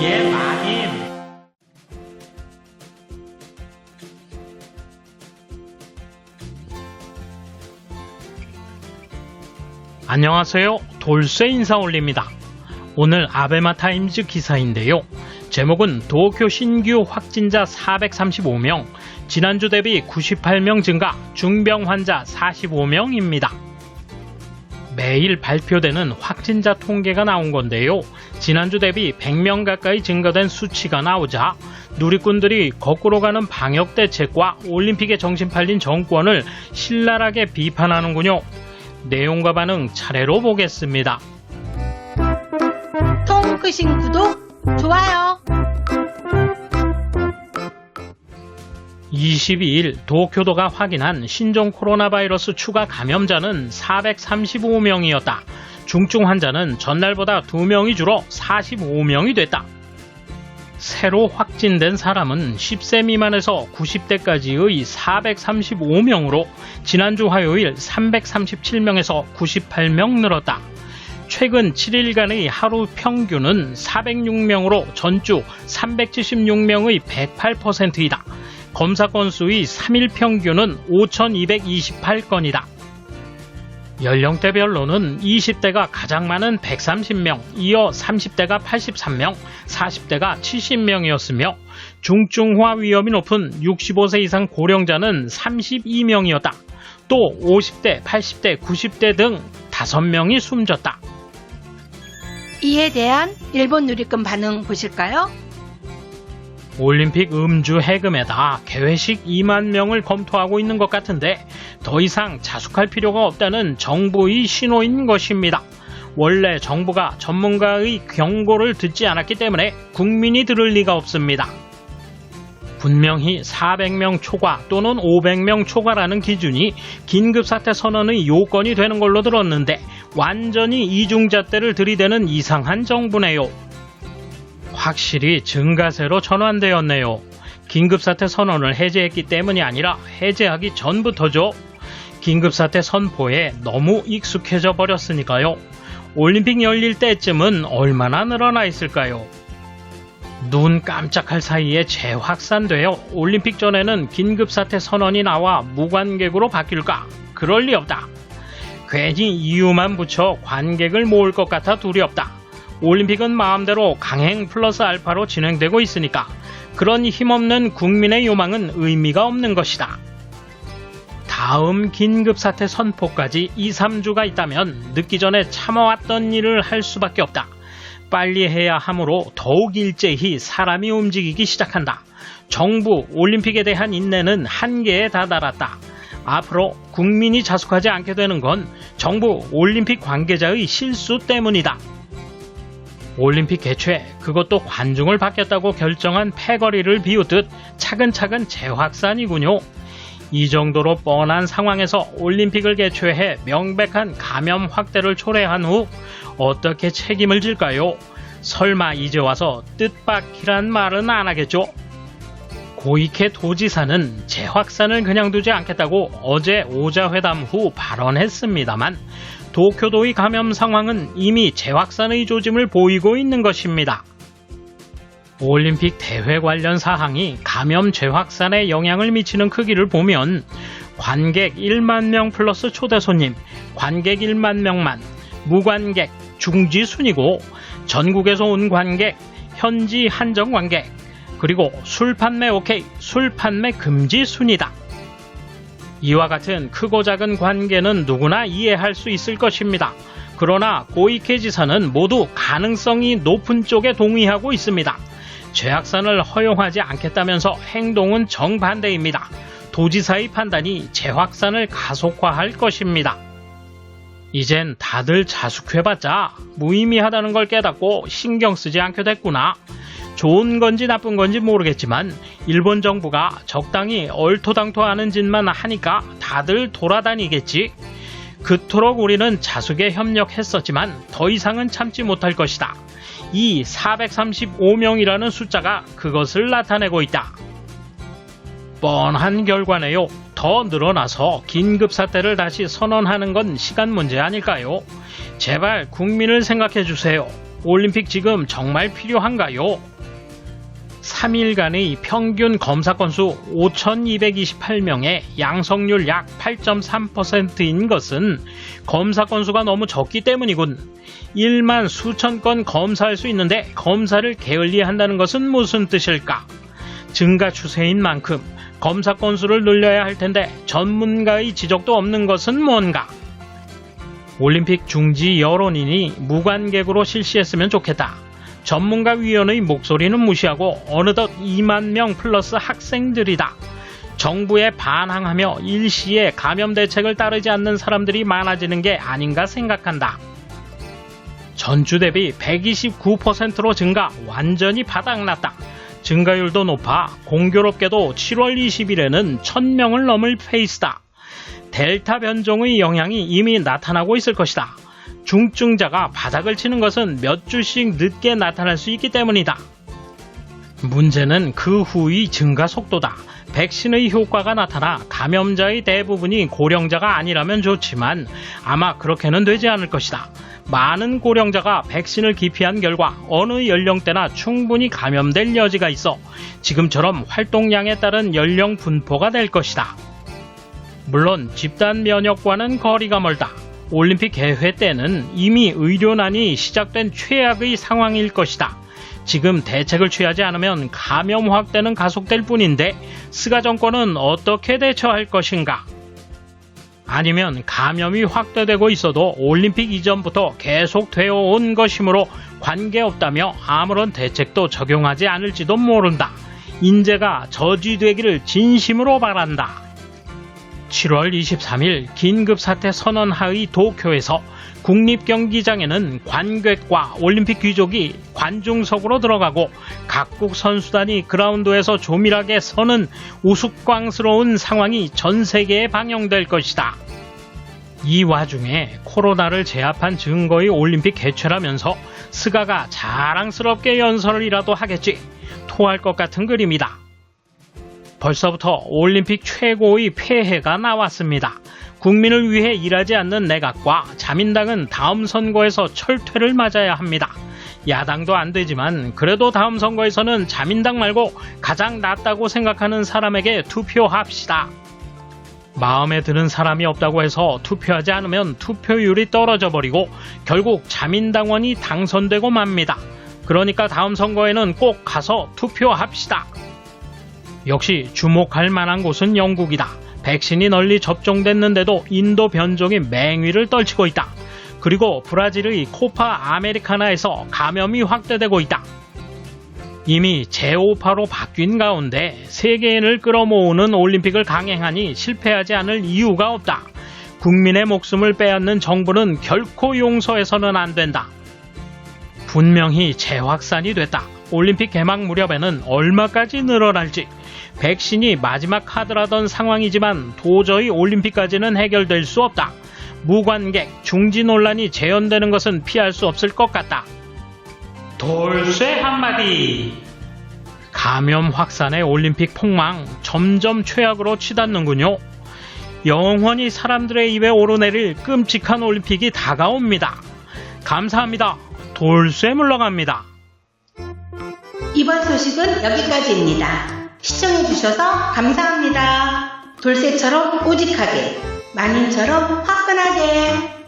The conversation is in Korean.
예, 마님. 안녕하세요. 돌쇠 인사 올립니다. 오늘 아베마타임즈 기사인데요. 제목은 도쿄 신규 확진자 435명, 지난주 대비 98명 증가, 중병 환자 45명입니다. 매일 발표되는 확진자 통계가 나온 건데요. 지난주 대비 100명 가까이 증가된 수치가 나오자 누리꾼들이 거꾸로 가는 방역 대책과 올림픽에 정신 팔린 정권을 신랄하게 비판하는군요. 내용과 반응 차례로 보겠습니다. 통 끄신 구독, 좋아요. 22일 도쿄도가 확인한 신종 코로나 바이러스 추가 감염자는 435명이었다. 중증 환자는 전날보다 2명이 줄어 45명이 됐다. 새로 확진된 사람은 10세 미만에서 90대까지의 435명으로 지난주 화요일 337명에서 98명 늘었다. 최근 7일간의 하루 평균은 406명으로 전주 376명의 108%이다. 검사 건수의 3일 평균은 5,228건이다. 연령대별로는 20대가 가장 많은 130명, 이어 30대가 83명, 40대가 70명이었으며 중증화 위험이 높은 65세 이상 고령자는 32명이었다. 또 50대, 80대, 90대 등 5명이 숨졌다. 이에 대한 일본 누리꾼 반응 보실까요? 올림픽 음주 해금에다 개회식 2만 명을 검토하고 있는 것 같은데 더 이상 자숙할 필요가 없다는 정부의 신호인 것입니다. 원래 정부가 전문가의 경고를 듣지 않았기 때문에 국민이 들을 리가 없습니다. 분명히 400명 초과 또는 500명 초과라는 기준이 긴급사태 선언의 요건이 되는 걸로 들었는데 완전히 이중잣대를 들이대는 이상한 정부네요. 확실히 증가세로 전환되었네요. 긴급사태 선언을 해제했기 때문이 아니라 해제하기 전부터죠. 긴급사태 선포에 너무 익숙해져 버렸으니까요. 올림픽 열릴 때쯤은 얼마나 늘어나 있을까요? 눈 깜짝할 사이에 재확산되어 올림픽 전에는 긴급사태 선언이 나와 무관객으로 바뀔까? 그럴 리 없다. 괜히 이유만 붙여 관객을 모을 것 같아 두렵다. 올림픽은 마음대로 강행 플러스 알파로 진행되고 있으니까 그런 힘없는 국민의 요망은 의미가 없는 것이다. 다음 긴급사태 선포까지 2-3주가 있다면 늦기 전에 참아왔던 일을 할 수밖에 없다. 빨리 해야 하므로 더욱 일제히 사람이 움직이기 시작한다. 정부 올림픽에 대한 인내는 한계에 다다랐다. 앞으로 국민이 자숙하지 않게 되는 건 정부 올림픽 관계자의 실수 때문이다. 올림픽 개최, 그것도 관중을 받겠다고 결정한 패거리를 비웃듯 차근차근 재확산이군요. 이 정도로 뻔한 상황에서 올림픽을 개최해 명백한 감염 확대를 초래한 후 어떻게 책임을 질까요? 설마 이제 와서 뜻밖이란 말은 안 하겠죠? 고이케 도지사는 재확산을 그냥 두지 않겠다고 어제 오자회담 후 발언했습니다만 도쿄도의 감염 상황은 이미 재확산의 조짐을 보이고 있는 것입니다. 올림픽 대회 관련 사항이 감염 재확산에 영향을 미치는 크기를 보면 관객 1만 명 플러스 초대 손님, 관객 1만 명만, 무관객, 중지 순이고 전국에서 온 관객, 현지 한정 관객, 그리고 술 판매 오케이, 술 판매 금지 순이다. 이와 같은 크고 작은 관계는 누구나 이해할 수 있을 것입니다. 그러나 고이케 지사는 모두 가능성이 높은 쪽에 동의하고 있습니다. 재확산을 허용하지 않겠다면서 행동은 정반대입니다. 도지사의 판단이 재확산을 가속화할 것입니다. 이젠 다들 자숙해봤자 무의미하다는 걸 깨닫고 신경 쓰지 않게 됐구나. 좋은 건지 나쁜 건지 모르겠지만 일본 정부가 적당히 얼토당토하는 짓만 하니까 다들 돌아다니겠지. 그토록 우리는 자숙에 협력했었지만 더 이상은 참지 못할 것이다. 이 435명이라는 숫자가 그것을 나타내고 있다. 뻔한 결과네요. 더 늘어나서 긴급사태를 다시 선언하는 건 시간 문제 아닐까요? 제발 국민을 생각해 주세요. 올림픽 지금 정말 필요한가요? 3일간의 평균 검사 건수 5,228명에 양성률 약 8.3%인 것은 검사 건수가 너무 적기 때문이군. 1만 수천 건 검사할 수 있는데 검사를 게을리한다는 것은 무슨 뜻일까? 증가 추세인 만큼 검사 건수를 늘려야 할 텐데 전문가의 지적도 없는 것은 뭔가? 올림픽 중지 여론이니 무관객으로 실시했으면 좋겠다. 전문가위원의 목소리는 무시하고 어느덧 2만 명 플러스 학생들이다. 정부에 반항하며 일시에 감염 대책을 따르지 않는 사람들이 많아지는 게 아닌가 생각한다. 전주 대비 129%로 증가, 완전히 바닥났다. 증가율도 높아 공교롭게도 7월 20일에는 1000명을 넘을 페이스다. 델타 변종의 영향이 이미 나타나고 있을 것이다. 중증자가 바닥을 치는 것은 몇 주씩 늦게 나타날 수 있기 때문이다. 문제는 그 후의 증가 속도다. 백신의 효과가 나타나 감염자의 대부분이 고령자가 아니라면 좋지만 아마 그렇게는 되지 않을 것이다. 많은 고령자가 백신을 기피한 결과 어느 연령대나 충분히 감염될 여지가 있어 지금처럼 활동량에 따른 연령 분포가 될 것이다. 물론 집단 면역과는 거리가 멀다. 올림픽 개회 때는 이미 의료난이 시작된 최악의 상황일 것이다. 지금 대책을 취하지 않으면 감염 확대는 가속될 뿐인데 스가 정권은 어떻게 대처할 것인가? 아니면 감염이 확대되고 있어도 올림픽 이전부터 계속 되어 온 것이므로 관계없다며 아무런 대책도 적용하지 않을지도 모른다. 인재가 저지되기를 진심으로 바란다. 7월 23일 긴급사태 선언하의 도쿄에서 국립경기장에는 관객과 올림픽 귀족이 관중석으로 들어가고 각국 선수단이 그라운드에서 조밀하게 서는 우스꽝스러운 상황이 전 세계에 방영될 것이다. 이 와중에 코로나를 제압한 증거의 올림픽 개최라면서 스가가 자랑스럽게 연설이라도 하겠지. 토할 것 같은 그림이다. 벌써부터 올림픽 최고의 폐해가 나왔습니다. 국민을 위해 일하지 않는 내각과 자민당은 다음 선거에서 철퇴를 맞아야 합니다. 야당도 안 되지만 그래도 다음 선거에서는 자민당 말고 가장 낫다고 생각하는 사람에게 투표합시다. 마음에 드는 사람이 없다고 해서 투표하지 않으면 투표율이 떨어져 버리고 결국 자민당원이 당선되고 맙니다. 그러니까 다음 선거에는 꼭 가서 투표합시다. 역시 주목할 만한 곳은 영국이다. 백신이 널리 접종됐는데도 인도 변종이 맹위를 떨치고 있다. 그리고 브라질의 코파 아메리카나에서 감염이 확대되고 있다. 이미 제5파로 바뀐 가운데 세계인을 끌어모으는 올림픽을 강행하니 실패하지 않을 이유가 없다. 국민의 목숨을 빼앗는 정부는 결코 용서해서는 안 된다. 분명히 재확산이 됐다. 올림픽 개막 무렵에는 얼마까지 늘어날지. 백신이 마지막 카드라던 상황이지만 도저히 올림픽까지는 해결될 수 없다. 무관객, 중지 논란이 재현되는 것은 피할 수 없을 것 같다. 돌쇠 한마디. 감염 확산의 올림픽 폭망 점점 최악으로 치닫는군요. 영원히 사람들의 입에 오르내릴 끔찍한 올림픽이 다가옵니다. 감사합니다. 돌쇠 물러갑니다. 이번 소식은 여기까지입니다. 시청해주셔서 감사합니다. 돌쇠처럼 오직하게, 만인처럼 화끈하게.